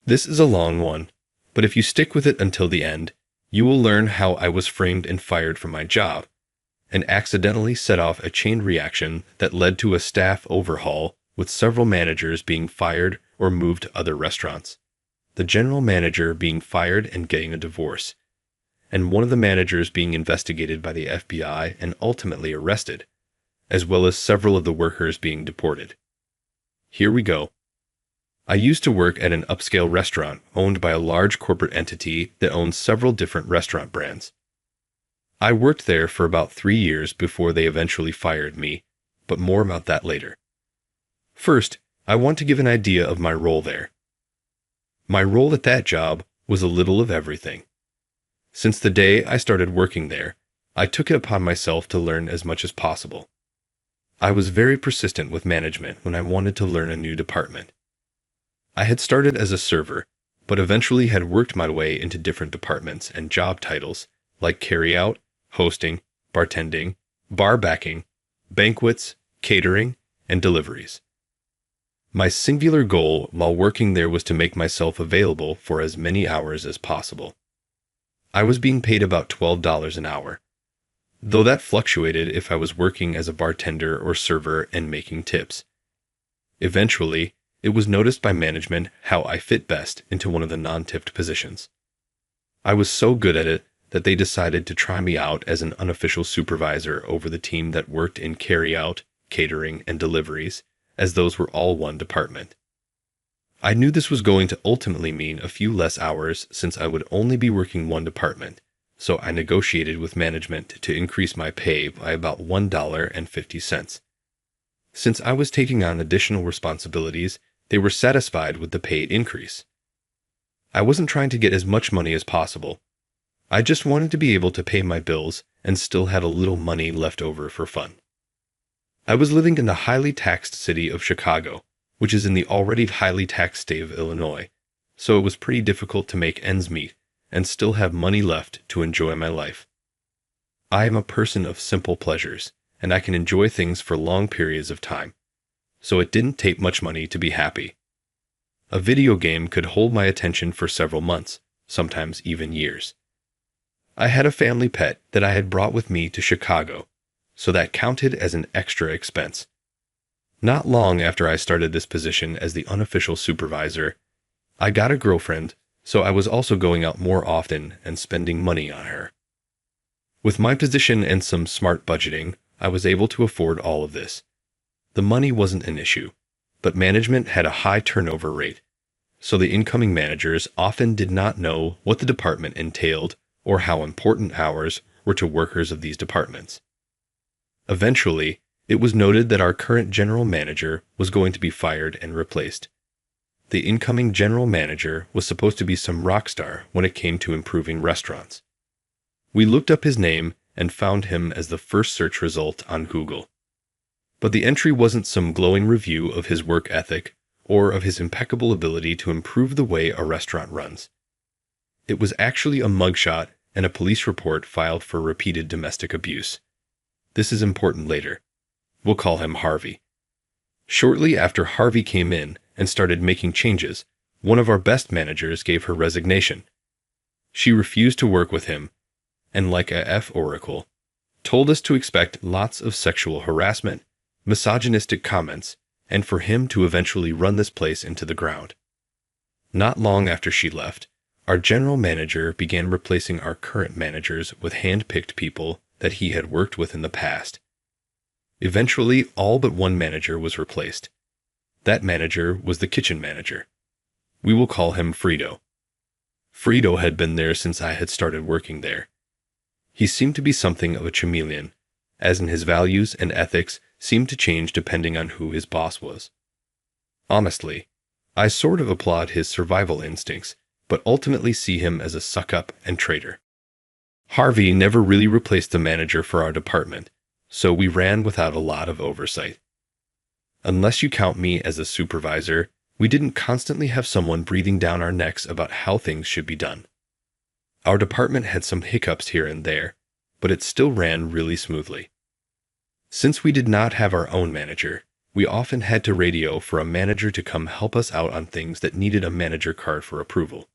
This is a long one, but if you stick with it until the end, you will learn how I was framed and fired from my job, and accidentally set off a chain reaction that led to a staff overhaul with several managers being fired or moved to other restaurants, the general manager being fired and getting a divorce, and one of the managers being investigated by the FBI and ultimately arrested, as well as several of the workers being deported. Here we go. I used to work at an upscale restaurant owned by a large corporate entity that owns several different restaurant brands. I worked there for about 3 years before they eventually fired me, but more about that later. First, I want to give an idea of my role there. My role at that job was a little of everything. Since the day I started working there, I took it upon myself to learn as much as possible. I was very persistent with management when I wanted to learn a new department. I had started as a server, but eventually had worked my way into different departments and job titles like carryout, hosting, bartending, bar backing, banquets, catering, and deliveries. My singular goal while working there was to make myself available for as many hours as possible. I was being paid about $12 an hour, though that fluctuated if I was working as a bartender or server and making tips. Eventually, it was noticed by management how I fit best into one of the non-tipped positions. I was so good at it that they decided to try me out as an unofficial supervisor over the team that worked in carryout, catering, and deliveries, as those were all one department. I knew this was going to ultimately mean a few less hours since I would only be working one department, so I negotiated with management to increase my pay by about $1.50. Since I was taking on additional responsibilities, they were satisfied with the pay increase. I wasn't trying to get as much money as possible. I just wanted to be able to pay my bills and still had a little money left over for fun. I was living in the highly taxed city of Chicago, which is in the already highly taxed state of Illinois, so it was pretty difficult to make ends meet and still have money left to enjoy my life. I am a person of simple pleasures, and I can enjoy things for long periods of time, so it didn't take much money to be happy. A video game could hold my attention for several months, sometimes even years. I had a family pet that I had brought with me to Chicago, so that counted as an extra expense. Not long after I started this position as the unofficial supervisor, I got a girlfriend, so I was also going out more often and spending money on her. With my position and some smart budgeting, I was able to afford all of this. The money wasn't an issue, but management had a high turnover rate, so the incoming managers often did not know what the department entailed or how important hours were to workers of these departments. Eventually, it was noted that our current general manager was going to be fired and replaced. The incoming general manager was supposed to be some rock star when it came to improving restaurants. We looked up his name and found him as the first search result on Google. But the entry wasn't some glowing review of his work ethic or of his impeccable ability to improve the way a restaurant runs. It was actually a mugshot and a police report filed for repeated domestic abuse. This is important later. We'll call him Harvey. Shortly after Harvey came in and started making changes, one of our best managers gave her resignation. She refused to work with him, and like a F oracle, told us to expect lots of sexual harassment, misogynistic comments, and for him to eventually run this place into the ground. Not long after she left, our general manager began replacing our current managers with hand-picked people that he had worked with in the past. Eventually, all but one manager was replaced. That manager was the kitchen manager. We will call him Frito. Frito had been there since I had started working there. He seemed to be something of a chameleon, as in his values and ethics seemed to change depending on who his boss was. Honestly, I sort of applaud his survival instincts, but ultimately see him as a suck-up and traitor. Harvey never really replaced the manager for our department, so we ran without a lot of oversight. Unless you count me as a supervisor, we didn't constantly have someone breathing down our necks about how things should be done. Our department had some hiccups here and there, but it still ran really smoothly. Since we did not have our own manager, we often had to radio for a manager to come help us out on things that needed a manager card for approval.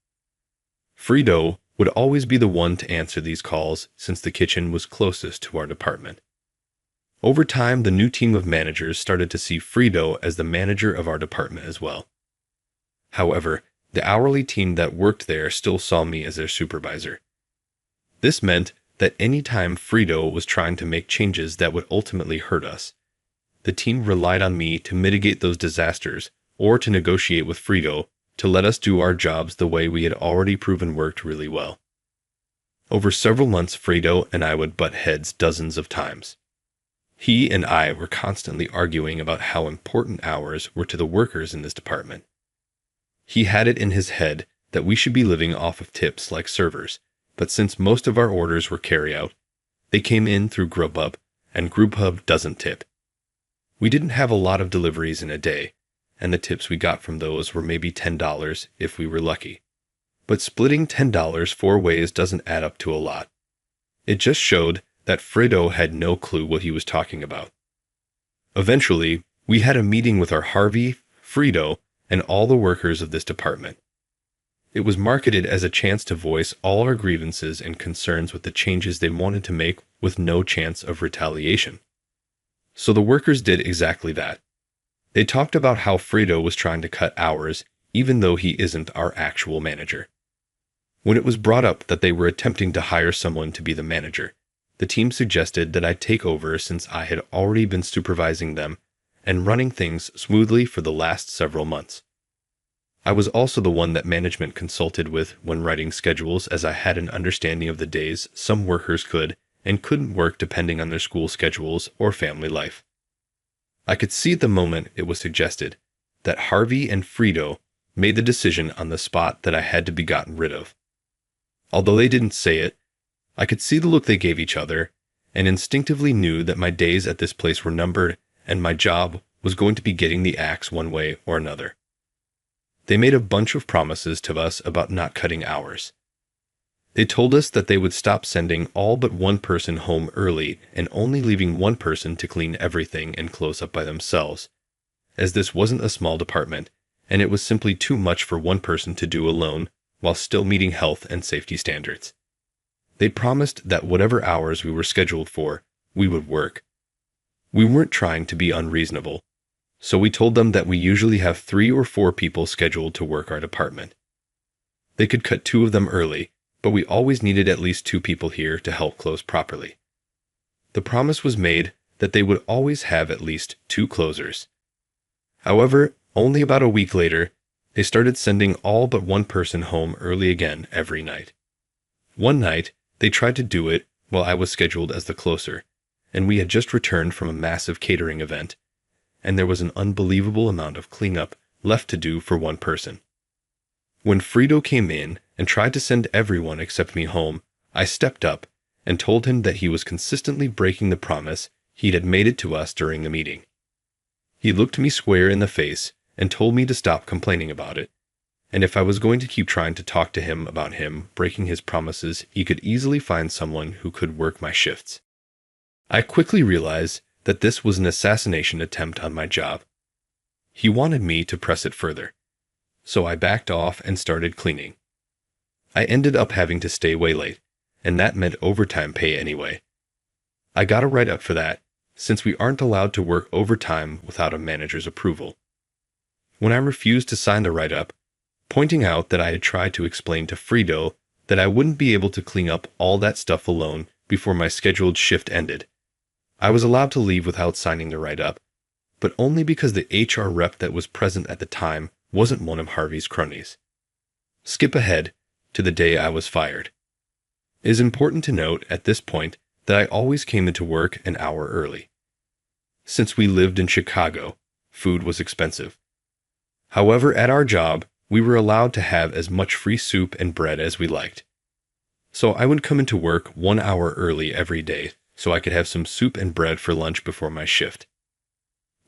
Frido would always be the one to answer these calls since the kitchen was closest to our department. Over time, the new team of managers started to see Frido as the manager of our department as well. However, the hourly team that worked there still saw me as their supervisor. This meant that any time Frido was trying to make changes that would ultimately hurt us, the team relied on me to mitigate those disasters or to negotiate with Frido to let us do our jobs the way we had already proven worked really well. Over several months, Frido and I would butt heads dozens of times. He and I were constantly arguing about how important hours were to the workers in this department. He had it in his head that we should be living off of tips like servers, but since most of our orders were carry-out, they came in through Grubhub, and Grubhub doesn't tip. We didn't have a lot of deliveries in a day, and the tips we got from those were maybe $10 if we were lucky. But splitting $10 4 ways doesn't add up to a lot. It just showed that Frido had no clue what he was talking about. Eventually, we had a meeting with our Harvey, Frido, and all the workers of this department. It was marketed as a chance to voice all our grievances and concerns with the changes they wanted to make with no chance of retaliation. So the workers did exactly that. They talked about how Frido was trying to cut hours even though he isn't our actual manager. When it was brought up that they were attempting to hire someone to be the manager, the team suggested that I take over since I had already been supervising them and running things smoothly for the last several months. I was also the one that management consulted with when writing schedules, as I had an understanding of the days some workers could and couldn't work depending on their school schedules or family life. I could see the moment it was suggested that Harvey and Frido made the decision on the spot that I had to be gotten rid of. Although they didn't say it, I could see the look they gave each other and instinctively knew that my days at this place were numbered and my job was going to be getting the axe one way or another. They made a bunch of promises to us about not cutting hours. They told us that they would stop sending all but one person home early and only leaving one person to clean everything and close up by themselves, as this wasn't a small department and it was simply too much for one person to do alone while still meeting health and safety standards. They promised that whatever hours we were scheduled for, we would work. We weren't trying to be unreasonable, so we told them that we usually have 3 or 4 people scheduled to work our department. They could cut 2 of them early, but we always needed at least 2 people here to help close properly. The promise was made that they would always have at least 2 closers. However, only about a week later, they started sending all but one person home early again every night. One night, they tried to do it while I was scheduled as the closer, and we had just returned from a massive catering event, and there was an unbelievable amount of cleanup left to do for one person. When Frido came in and tried to send everyone except me home, I stepped up and told him that he was consistently breaking the promise he had made it to us during the meeting. He looked me square in the face and told me to stop complaining about it, and if I was going to keep trying to talk to him about him breaking his promises, he could easily find someone who could work my shifts. I quickly realized that this was an assassination attempt on my job. He wanted me to press it further, so I backed off and started cleaning. I ended up having to stay way late, and that meant overtime pay anyway. I got a write-up for that, since we aren't allowed to work overtime without a manager's approval. When I refused to sign the write-up, pointing out that I had tried to explain to Frido that I wouldn't be able to clean up all that stuff alone before my scheduled shift ended, I was allowed to leave without signing the write-up, but only because the HR rep that was present at the time wasn't one of Harvey's cronies. Skip ahead to the day I was fired. It is important to note at this point that I always came into work an hour early. Since we lived in Chicago, food was expensive. However, at our job, we were allowed to have as much free soup and bread as we liked. So I would come into work 1 hour early every day so I could have some soup and bread for lunch before my shift.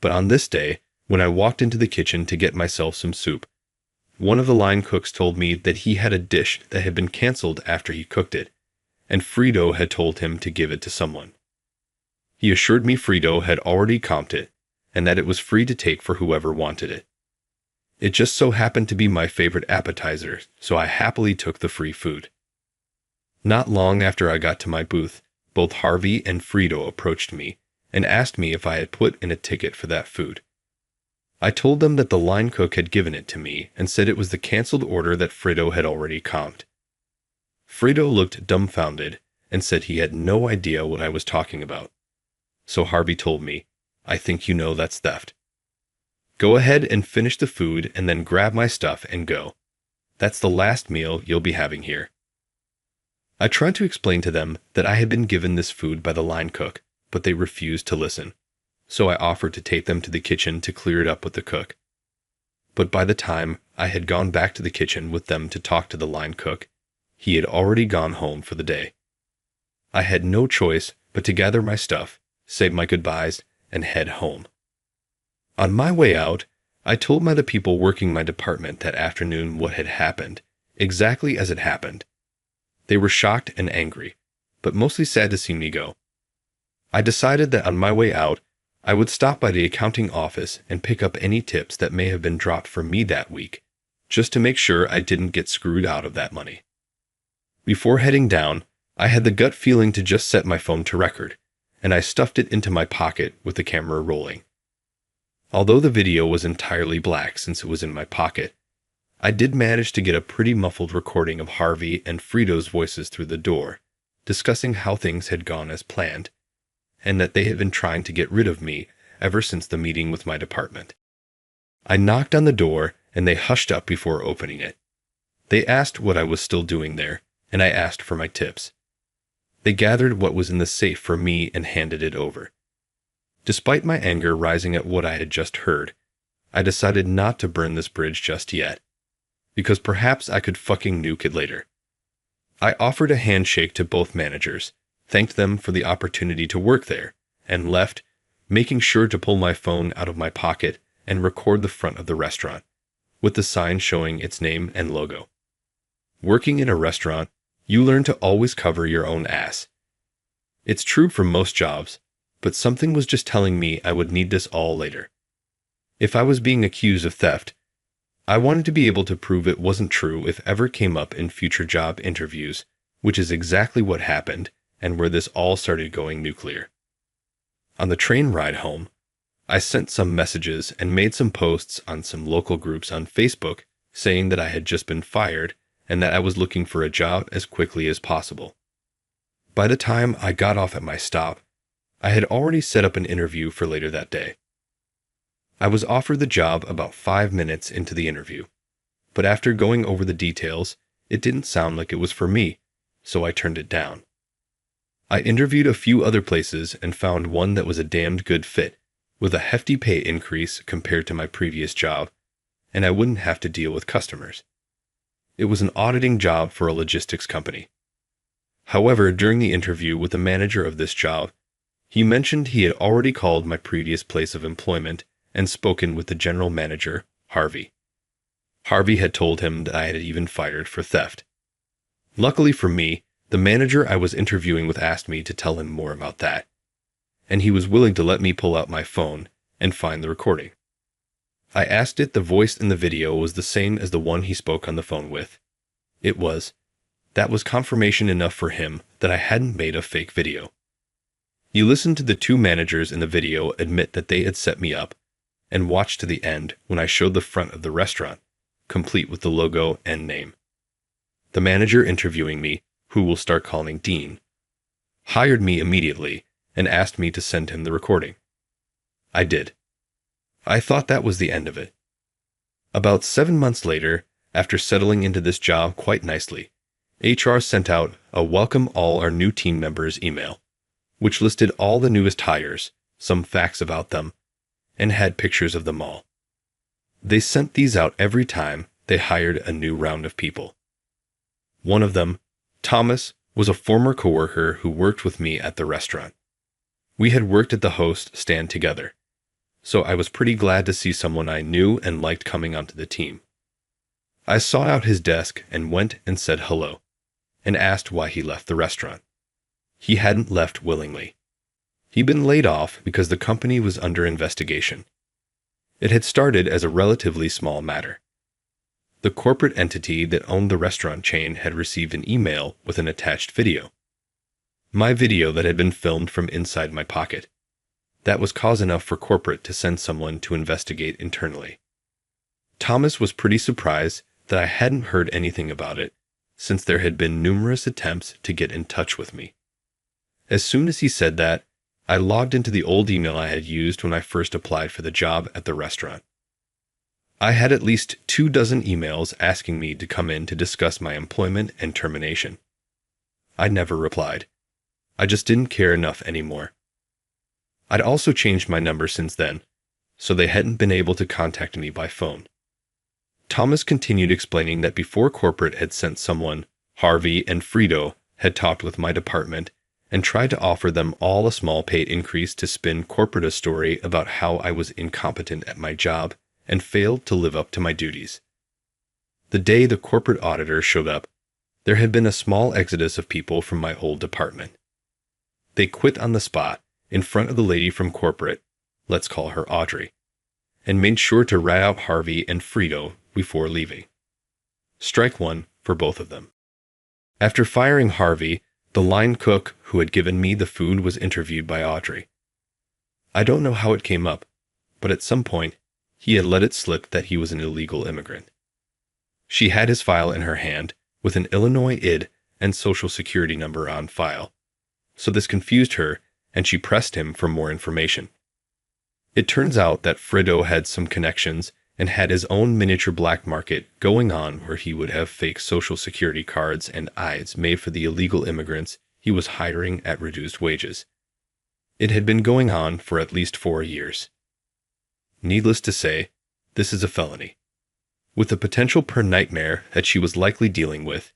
But on this day, when I walked into the kitchen to get myself some soup, one of the line cooks told me that he had a dish that had been canceled after he cooked it, and Frido had told him to give it to someone. He assured me Frido had already comped it, and that it was free to take for whoever wanted it. It just so happened to be my favorite appetizer, so I happily took the free food. Not long after I got to my booth, both Harvey and Frito approached me and asked me if I had put in a ticket for that food. I told them that the line cook had given it to me and said it was the canceled order that Frito had already comped. Frito looked dumbfounded and said he had no idea what I was talking about. So Harvey told me, "I think you know that's theft. Go ahead and finish the food and then grab my stuff and go. That's the last meal you'll be having here." I tried to explain to them that I had been given this food by the line cook, but they refused to listen. So I offered to take them to the kitchen to clear it up with the cook. But by the time I had gone back to the kitchen with them to talk to the line cook, he had already gone home for the day. I had no choice but to gather my stuff, say my goodbyes, and head home. On my way out, I told the people working my department that afternoon what had happened, exactly as it happened. They were shocked and angry, but mostly sad to see me go. I decided that on my way out, I would stop by the accounting office and pick up any tips that may have been dropped for me that week, just to make sure I didn't get screwed out of that money. Before heading down, I had the gut feeling to just set my phone to record, and I stuffed it into my pocket with the camera rolling. Although the video was entirely black since it was in my pocket, I did manage to get a pretty muffled recording of Harvey and Frito's voices through the door, discussing how things had gone as planned, and that they had been trying to get rid of me ever since the meeting with my department. I knocked on the door, and they hushed up before opening it. They asked what I was still doing there, and I asked for my tips. They gathered what was in the safe for me and handed it over. Despite my anger rising at what I had just heard, I decided not to burn this bridge just yet, because perhaps I could fucking nuke it later. I offered a handshake to both managers, thanked them for the opportunity to work there, and left, making sure to pull my phone out of my pocket and record the front of the restaurant, with the sign showing its name and logo. Working in a restaurant, you learn to always cover your own ass. It's true for most jobs, but something was just telling me I would need this all later. If I was being accused of theft, I wanted to be able to prove it wasn't true if ever came up in future job interviews, which is exactly what happened and where this all started going nuclear. On the train ride home, I sent some messages and made some posts on some local groups on Facebook saying that I had just been fired and that I was looking for a job as quickly as possible. By the time I got off at my stop, I had already set up an interview for later that day. I was offered the job about 5 minutes into the interview, but after going over the details, it didn't sound like it was for me, so I turned it down. I interviewed a few other places and found one that was a damned good fit, with a hefty pay increase compared to my previous job, and I wouldn't have to deal with customers. It was an auditing job for a logistics company. However, during the interview with the manager of this job, he mentioned he had already called my previous place of employment and spoken with the general manager, Harvey. Harvey had told him that I had even fired for theft. Luckily for me, the manager I was interviewing with asked me to tell him more about that, and he was willing to let me pull out my phone and find the recording. I asked it the voice in the video was the same as the one he spoke on the phone with. It was. That was confirmation enough for him that I hadn't made a fake video. You listened to the two managers in the video admit that they had set me up, and watched to the end when I showed the front of the restaurant, complete with the logo and name. The manager interviewing me, who we'll start calling Dean, hired me immediately and asked me to send him the recording. I did. I thought that was the end of it. About 7 months later, after settling into this job quite nicely, HR sent out a welcome all our new team members email, which listed all the newest hires, some facts about them, and had pictures of them all. They sent these out every time they hired a new round of people. One of them, Thomas, was a former coworker who worked with me at the restaurant. We had worked at the host stand together, so I was pretty glad to see someone I knew and liked coming onto the team. I sought out his desk and went and said hello, and asked why he left the restaurant. He hadn't left willingly. He'd been laid off because the company was under investigation. It had started as a relatively small matter. The corporate entity that owned the restaurant chain had received an email with an attached video. My video that had been filmed from inside my pocket. That was cause enough for corporate to send someone to investigate internally. Thomas was pretty surprised that I hadn't heard anything about it, since there had been numerous attempts to get in touch with me. As soon as he said that, I logged into the old email I had used when I first applied for the job at the restaurant. I had at least 24 emails asking me to come in to discuss my employment and termination. I never replied. I just didn't care enough anymore. I'd also changed my number since then, so they hadn't been able to contact me by phone. Thomas continued explaining that before corporate had sent someone, Harvey and Frito had talked with my department and tried to offer them all a small pay increase to spin corporate a story about how I was incompetent at my job and failed to live up to my duties. The day the corporate auditor showed up, there had been a small exodus of people from my old department. They quit on the spot in front of the lady from corporate, let's call her Audrey, and made sure to rat out Harvey and Frito before leaving. Strike one for both of them. After firing Harvey, the line cook who had given me the food was interviewed by Audrey. I don't know how it came up, but at some point, he had let it slip that he was an illegal immigrant. She had his file in her hand with an Illinois ID and Social Security number on file, so this confused her and she pressed him for more information. It turns out that Frito had some connections and had his own miniature black market going on where he would have fake Social Security cards and IDs made for the illegal immigrants he was hiring at reduced wages. It had been going on for at least 4 years. Needless to say, this is a felony. With the potential per nightmare that she was likely dealing with,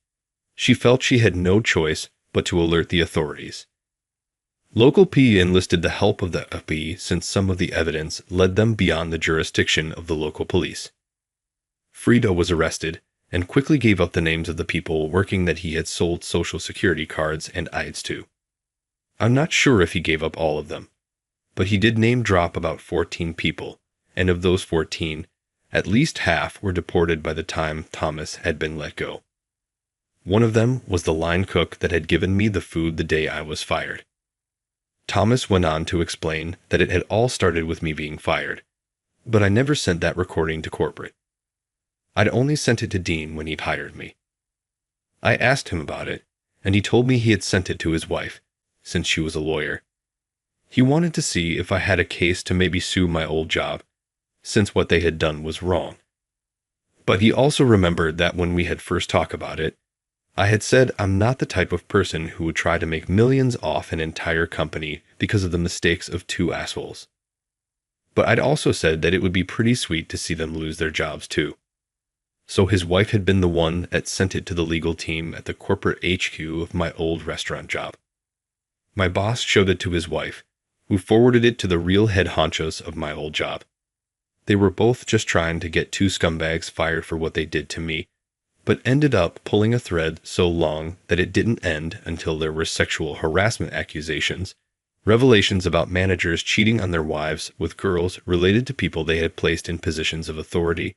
she felt she had no choice but to alert the authorities. Local P enlisted the help of the FBI since some of the evidence led them beyond the jurisdiction of the local police. Frito was arrested and quickly gave up the names of the people working that he had sold Social Security cards and IDs to. I'm not sure if he gave up all of them, but he did name drop about 14 people, and of those 14, at least half were deported by the time Thomas had been let go. One of them was the line cook that had given me the food the day I was fired. Thomas went on to explain that it had all started with me being fired, but I never sent that recording to corporate. I'd only sent it to Dean when he'd hired me. I asked him about it, and he told me he had sent it to his wife, since she was a lawyer. He wanted to see if I had a case to maybe sue my old job, since what they had done was wrong. But he also remembered that when we had first talked about it, I had said I'm not the type of person who would try to make millions off an entire company because of the mistakes of 2 assholes. But I'd also said that it would be pretty sweet to see them lose their jobs too. So his wife had been the one that sent it to the legal team at the corporate HQ of my old restaurant job. My boss showed it to his wife, who forwarded it to the real head honchos of my old job. They were both just trying to get 2 scumbags fired for what they did to me, but ended up pulling a thread so long that it didn't end until there were sexual harassment accusations, revelations about managers cheating on their wives with girls related to people they had placed in positions of authority,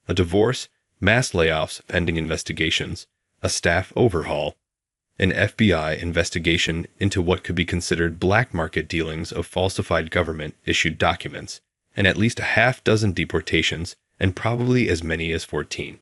a divorce, mass layoffs pending investigations, a staff overhaul, an FBI investigation into what could be considered black market dealings of falsified government-issued documents, and at least a half dozen deportations, and probably as many as 14.